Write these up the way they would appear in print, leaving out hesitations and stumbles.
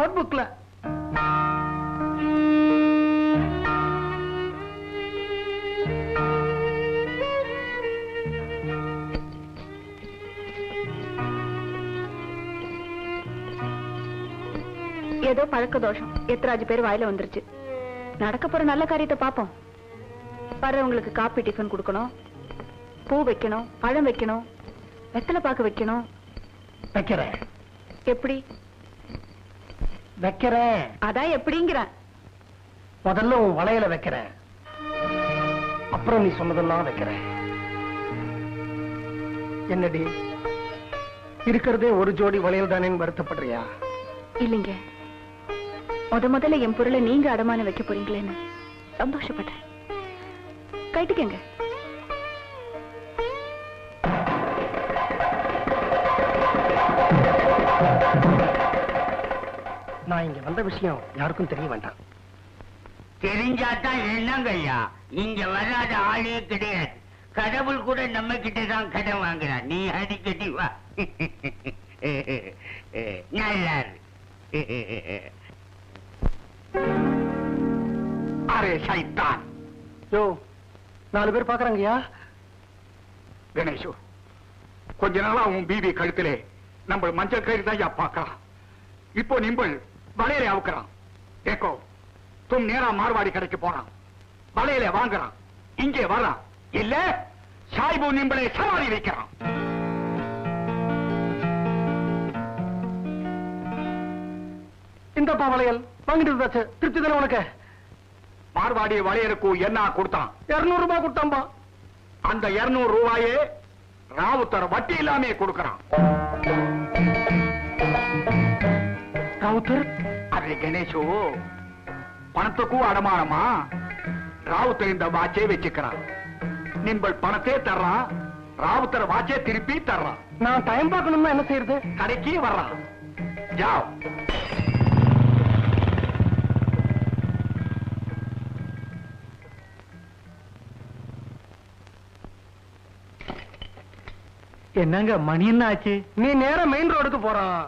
Note புக்ல. ஏதோ பழக்க தோஷம் எத்தராஜ் பேர் வாயில வந்துருச்சு. நடக்க போற நல்ல காரியத்தை பாப்போம். வர்றவங்களுக்கு காப்பி டிஃபன் கொடுக்கணும், பூ வைக்கணும், பழம் வைக்கணும், வெத்தலை பாக்கு வைக்கணும். வைக்கிறேன். எப்படி வைக்கிறேன்? அதான் எப்படிங்கிறேன். முதல்ல உன் வளையல வைக்கிறேன், அப்புறம் நீ சொன்னதெல்லாம் வைக்கிறேன். என்னடி இருக்கிறதே ஒரு ஜோடி வளையல் தானேன்னு வருத்தப்படுறியா? இல்லைங்க, முதல்ல என் பொருளை நீங்க அடமானம் வைக்க போறீங்களேன்னு சந்தோஷப்பட்டேன். கைட்டுக்கங்க. நான் இங்க வந்த விஷயம் யாருக்கும் தெரிய வேண்டாம். தெரிஞ்சாதான் என்னங்க ஐயா, இங்க வராத ஆளே கிடையாது. கடவுள் கூட நம்ம கிட்டதான் கடன் வாங்குறான். நீ அடிக்கடி வா. நல்லா அரே சைத்தான். யோ, 4 பேர் பாக்குறாங்கய்யா. கணேஷு, கொஞ்ச நாளா உன் பிபி கழுத்திலே நம்ம மஞ்சள் கயிறு தான் பாக்கலாம். இப்போ நிம்பள் வளையலை அவுக்கிறான். ஏக்கோ தும் நேரா மார்வாடி கடைக்கு போறான், வளையலை வாங்குறான், இங்கே வர்றான். இல்ல சாய்பு நிம்பளை சவாரி வைக்கிறான். இந்தப்பா வளையல் வாங்கிட்டு வந்தாச்சு. திருப்தி தானே உனக்கு? மார்வாடி வளையலுக்கு என்ன கொடுத்தான்? 200 ரூபாய் கொடுத்தாம்பா. அந்த 200 ரூபாயே ராவுத்தர் வட்டி இல்லாமே கொடுக்கறான். ராவுத்தர்? அரே கணேஷு, பணத்துக்கும் அடமானமா ராவுத்தர் இந்த வாட்சே வச்சுக்கிறான். நிம்பள் பணத்தே தர்றான், ராவுத்தர் வாட்சே திருப்பி தர்றான். நான் டைம் பார்க்கணும்னா என்ன செய்யறது? கடைக்கு வர்றான். ஜாவ். என்னங்க மணி என்ன ஆச்சு? நீ நேரா மெயின் ரோடுக்கு போறான்.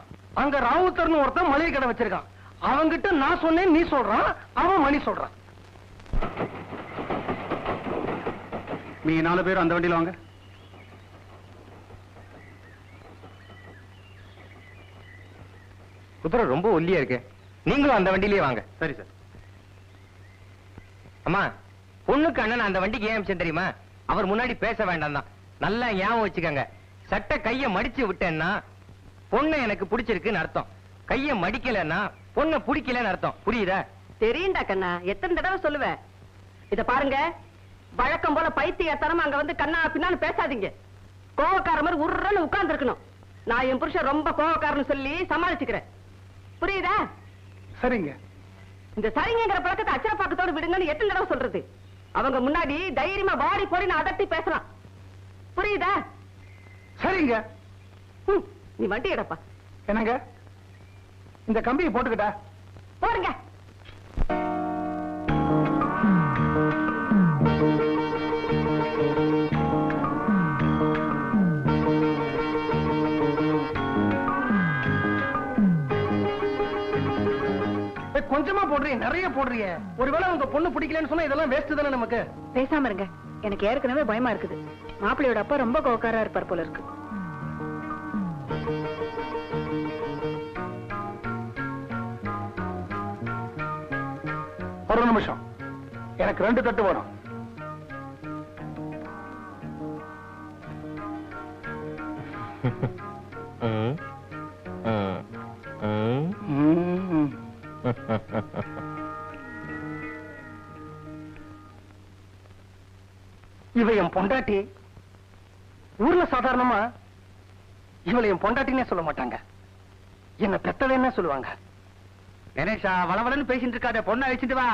அங்க ராவுத்தர்னு ஒருத்தன் மளிகை கடை வச்சிருக்கான். அவங்கிட்ட நான் சொன்னேன் நீ சொல்றான், அவன் மணி சொல்றான். நீ 4 பேர் அந்த வண்டியில வாங்க. குதிரை ரொம்ப ஒல்லியா இருக்கு, நீங்களும் அந்த வண்டியிலேயே வாங்க. சரி சார். அம்மா, பொண்ணுக்கு அண்ணன் அந்த வண்டிக்கு ஏன் அமிச்சேன் தெரியுமா? அவர் முன்னாடி பேச வேண்டாம் தான். நல்லா ஞாபகம் வச்சுக்கங்க. சட்ட கைய மடிச்சு விட்டேன்னா பொண்ணு எனக்கு பிடிச்சிருக்குன்னு அர்த்தம். கைய மடிக்கலன்னா பொண்ணை பிடிக்கலன்னு அர்த்தம். புரியுதா? தெரியுண்டா கண்ணா, எத்தனை தடவை சொல்லுவேன். இத பாருங்க, வழக்கம் போல பைத்தியத்தனமா அங்க வந்து கண்ணா பின்னான்னு பேசாதீங்க. கோவக்கார மாதிரி உருன்னு உட்கார்ந்து இருக்கணும். நான் என் புருஷன் ரொம்ப கோவக்காரன்னு சொல்லி சமாளிச்சுக்கிறேன். புரியுதா? சரிங்க. இந்த சரிங்கிற பழக்கத்தை அச்சரப்பாக்கத்தோடு விடுங்கன்னு எத்தனை தடவை சொல்றது? அவங்க முன்னாடி தைரியமா வாடி போடி நான் அதட்டி பேசலாம். புரியுதா? சரிங்க. நீ வண்டி எடுப்பா. என்னங்க, இந்த கம்பியை போட்டுக்கிட்டா போடுங்க. கொஞ்சமா போடுறீங்க, நிறைய போடுறீங்க. ஒருவேளை உங்க பொண்ணு பிடிக்கலன்னு சொன்னா இதெல்லாம் வேஸ்ட் தானே நமக்கு. பேசாம இருங்க, எனக்கு ஏற்கனவே பயமா இருக்குது. மாப்பிள்ளையோட அப்பா ரொம்ப கோக்காரா இருப்பார் போல இருக்கு. ஒரு நிமிஷம், எனக்கு 2 தட்டு வேணும். இவ என் பொண்டாட்டி. ஊர்ல சாதாரணமா இவளை என் பொண்டாட்டினே சொல்ல மாட்டாங்க, என்ன பெத்தவேன்னு சொல்லுவாங்க. கணேஷா, வளவளன்னு பேசிட்டு இருக்காத, பொண்ணை வச்சுட்டு வா.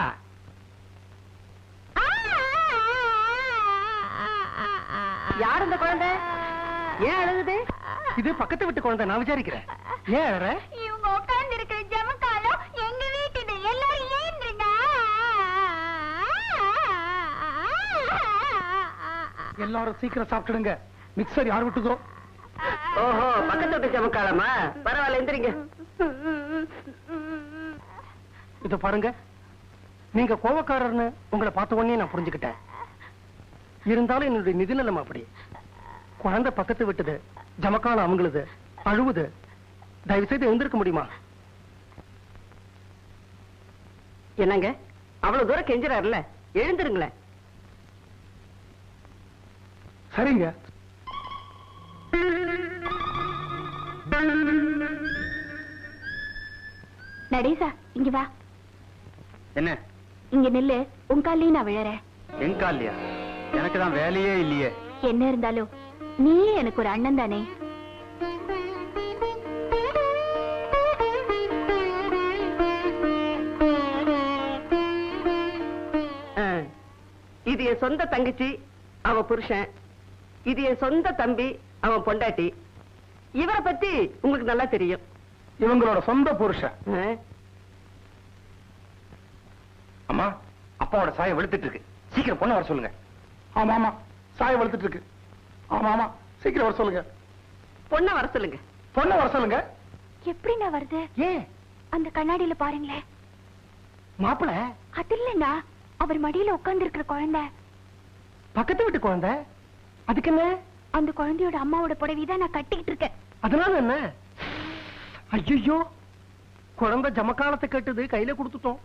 யார் இந்த குழந்தை? ஏன் அழுகுது? இது பக்கத்து வீட்டு குழந்தை, நான் விசாரிக்கிறேன். ஏன் அழற? இவங்க உட்கார்ந்து இருக்கிற ஜமக்காலம் எங்க வீட்டுது. எல்லாரும் ஏன்றுங்க. எல்லாரும் சீக்கிரம் சாப்பிட்டுடுங்க. மிக்சர் யார் விட்டுதோ? ஓஹோ, பக்கத்து வீட்டு ஜமக்காலமா? பரவாயில்ல, எந்திரிங்க. இத பாருங்க, நீங்க கோவக்காரர்னு உங்களை பார்த்த உடனே நான் புரிஞ்சுக்கிட்டேன். இருந்தாலும் என்னுடைய நிதி நிலைமை அப்படி. குழந்தை பக்கத்து விட்டது, ஜமக்காலம் அவங்களுது, அழுவுது. தயவு செய்து எழுந்திருக்க முடியுமா? என்னங்க அவ்வளவு தூரம் கெஞ்சுறாருல, எழுந்துருங்களேன். சரிங்க. நடேசா, இங்க வா. என்ன இங்க நில்லு, உன் காலையும் நான் விழறேன். என் காலியா? எனக்கு தான் வேலையே இல்லையே. என்ன இருந்தாலும் நீயே எனக்கு ஒரு அண்ணன் தானே. இது என் சொந்த தங்கச்சி, அவன் புருஷன். இது என் சொந்த தம்பி, அவன் பொண்டாட்டி. இவரை பத்தி உங்களுக்கு நல்லா தெரியும். இவங்களோட சொந்த புருஷன். அம்மா, அப்பாவோட சாயம் வெளுத்துட்டு இருக்கு. சீக்கிரம் பொண்ணு வர சொல்லுங்க. ஆமா ஆமா, சாயம் வளர்த்துட்டு இருக்கு. ஆமா ஆமா, சீக்கிரம் வர சொல்லுங்க. பொண்ணை வர சொல்லுங்க. பொண்ணை வர சொல்லுங்க. எப்படி நான் வருது? ஏன்? அந்த கண்ணாடியில பாருங்களேன். மாப்பிள அது இல்லைன்னா அவர் மடியில உட்கார்ந்து இருக்கிற குழந்தை. பக்கத்து வீட்டு குழந்தை. அதுக்கு என்ன? அந்த குழந்தையோட அம்மாவோட புடவைதான் நான் கட்டிக்கிட்டு இருக்கேன். அதனால என்ன? ஐயோ, குழந்தை ஜமக்காலத்தை கட்டுது, கையில கொடுத்துட்டோம்.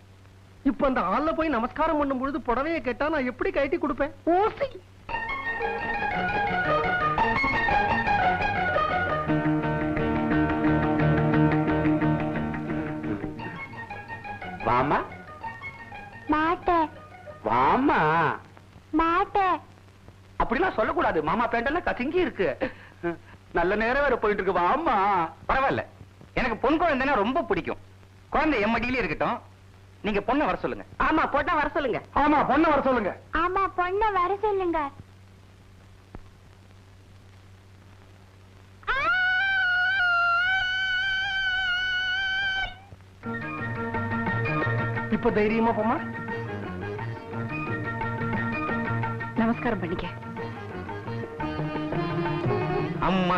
இப்ப அந்த ஆள்ல போய் நமஸ்காரம் பண்ணும் பொழுது புடவைய கேட்டா நான் எப்படி கட்டி கொடுப்பேன்? ஓசி. வாமா மாட்டேன் வாமா. மாட்டேன். அப்படிலாம் சொல்லக்கூடாது. மாமா பேண்டெல்லாம் கசங்கி இருக்கு. நல்ல நேரம் வேற போயிட்டு இருக்கு. வாமா. பரவாயில்ல, எனக்கு பொன் குழந்தைன்னா ரொம்ப பிடிக்கும். குழந்தை என் மடியிலே இருக்கட்டும். நீங்க பொண்ணை வர சொல்லுங்க. ஆமா, பொண்ணை வர சொல்லுங்க. ஆமா, பொண்ணை வர சொல்லுங்க. ஆமா, பொண்ணை வர சொல்லுங்க. இப்ப தைரியமா போமா. நமஸ்காரம் பண்ணிக்க. அம்மா,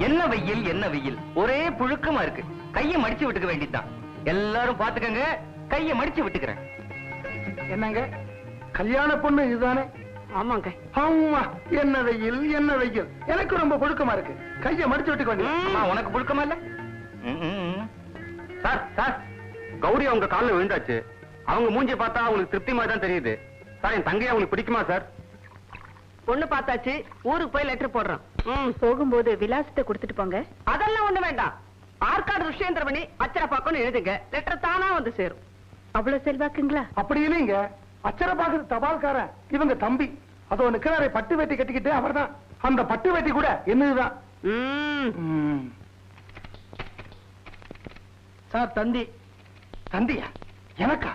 என்ன வெயில் என்ன வெயில், ஒரே புழுக்கமா இருக்கு. கையை மடிச்சு விட்டுக்க வேண்டியதுதான். எல்லாரும் பாத்துக்கங்க, கையை மடிச்சு விட்டுக்கிறேன். என்னங்க, கல்யாண பொண்ணு இதுதானே? ஆமாங்க. ஆமா, என்ன வெயில் என்ன வெயில். எனக்கு ரொம்ப புழுக்கமா இருக்கு. கையை மடிச்சு விட்டுக்க வேண்டியது. அம்மா, உனக்கு புழுக்கமா இல்ல? சார் சார், கௌரி அவங்க காலில் விழுந்தாச்சு. அவங்க மூஞ்சி பார்த்தா அவங்களுக்கு திருப்தி மாதிரி தான் தெரியுது. சார், என் தங்கையை அவங்களுக்கு பிடிக்குமா சார்? பொண்ணு பார்த்தாச்சு, ஊருக்கு போய் லெட்டர் போடுறோம். போகும்போது விலாசத்தை கொடுத்துட்டு போங்க. அதெல்லாம் ஒண்ணு வேண்டாம். ஆற்காடு ருஷ்யேந்திரமணி அச்சரப்பாக்கம்னு எழுதுங்க, லெட்டர் தானா வந்து சேரும். அவ்வளவு செல்வாக்குங்களா? அப்படி இல்லைங்க, அச்சர பாக்குறது தபால்காரன் இவங்க தம்பி. அதோ நிக்கிறாரே பட்டு வேட்டி கட்டிக்கிட்டு, அவர்தான். அந்த பட்டு வேட்டி கூட என்னதுதான். சார், தந்தி. தந்தியா? எனக்கா?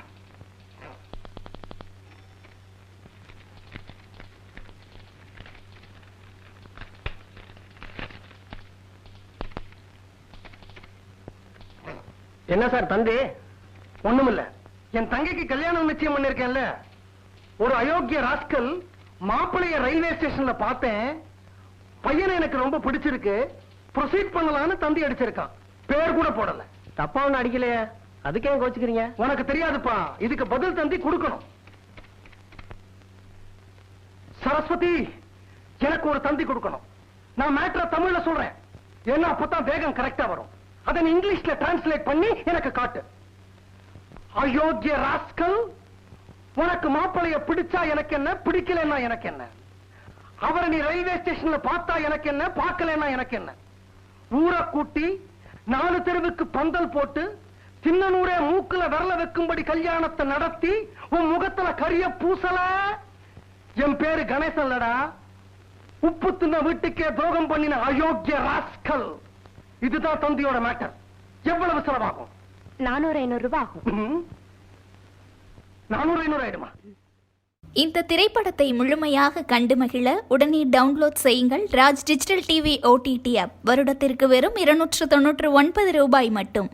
என்ன சார் தந்தி? ஒண்ணுமில்ல, என் தங்கைக்கு கல்யாணம் நிச்சயம் பண்ணிருக்கேன்ல. ஒரு அயோக்கிய ராஸ்கல் மாப்பிளைய ரயில்வே ஸ்டேஷன்ல பார்த்தேன். பையனை எனக்கு ரொம்ப பிடிச்சிருக்கு, ப்ரொசீட் பண்ணலாம்னு தந்தி அடிச்சிருக்கான். பேர் கூட போடல. தப்பா ஒண்ணு அடிக்கலையே, அதுக்கு ஏன் கோச்சுக்கிறீங்க? உனக்கு தெரியாதுப்பா, இதுக்கு பதில் தந்தி கொடுக்கணும். சரஸ்வதி, எனக்கு ஒரு தந்தி கொடுக்கணும். நான் மேட்டரை தமிழ்ல சொல்றேன், ஏன்னா அப்பதான் வேகம் கரெக்டா வரும். அதை நீ இங்கிலீஷ்ல டிரான்ஸ்லேட் பண்ணி எனக்கு காட்டு. அயோக்கிய ராஸ்கல், உனக்கு மாப்பிளைய பிடிச்சா எனக்கு என்ன, பிடிக்கலன்னா எனக்கு என்ன? அவரை நீ ரயில்வே ஸ்டேஷன்ல பார்த்தா எனக்கு என்ன, பார்க்கலன்னா எனக்கு என்ன? ஊரை கூட்டி 4 தெருவுக்கு பந்தல் போட்டு சின்னனூரே மூக்குல விரல வைக்கும்படி கல்யாணத்தை நடத்தி உன் முகத்துல கரிய பூசல. என் பேரு கணேசன்லடா. உப்பு தின்ன வீட்டுக்கே துரோகம் பண்ணின அயோக்கிய ராஸ்கல். இதுதான் தந்தியோட மேட்டர். எவ்வளவு செலவாகும்? 400-500 ரூபாய் ஆகும். 400-500 ஆயிடுமா? இந்த திரைப்படத்தை முழுமையாக கண்டு மகிழ உடனே டவுன்லோட் செய்யுங்கள் Raj digital TV OTT app. வருடத்திற்கு வெறும் 299 ரூபாய் மட்டும்.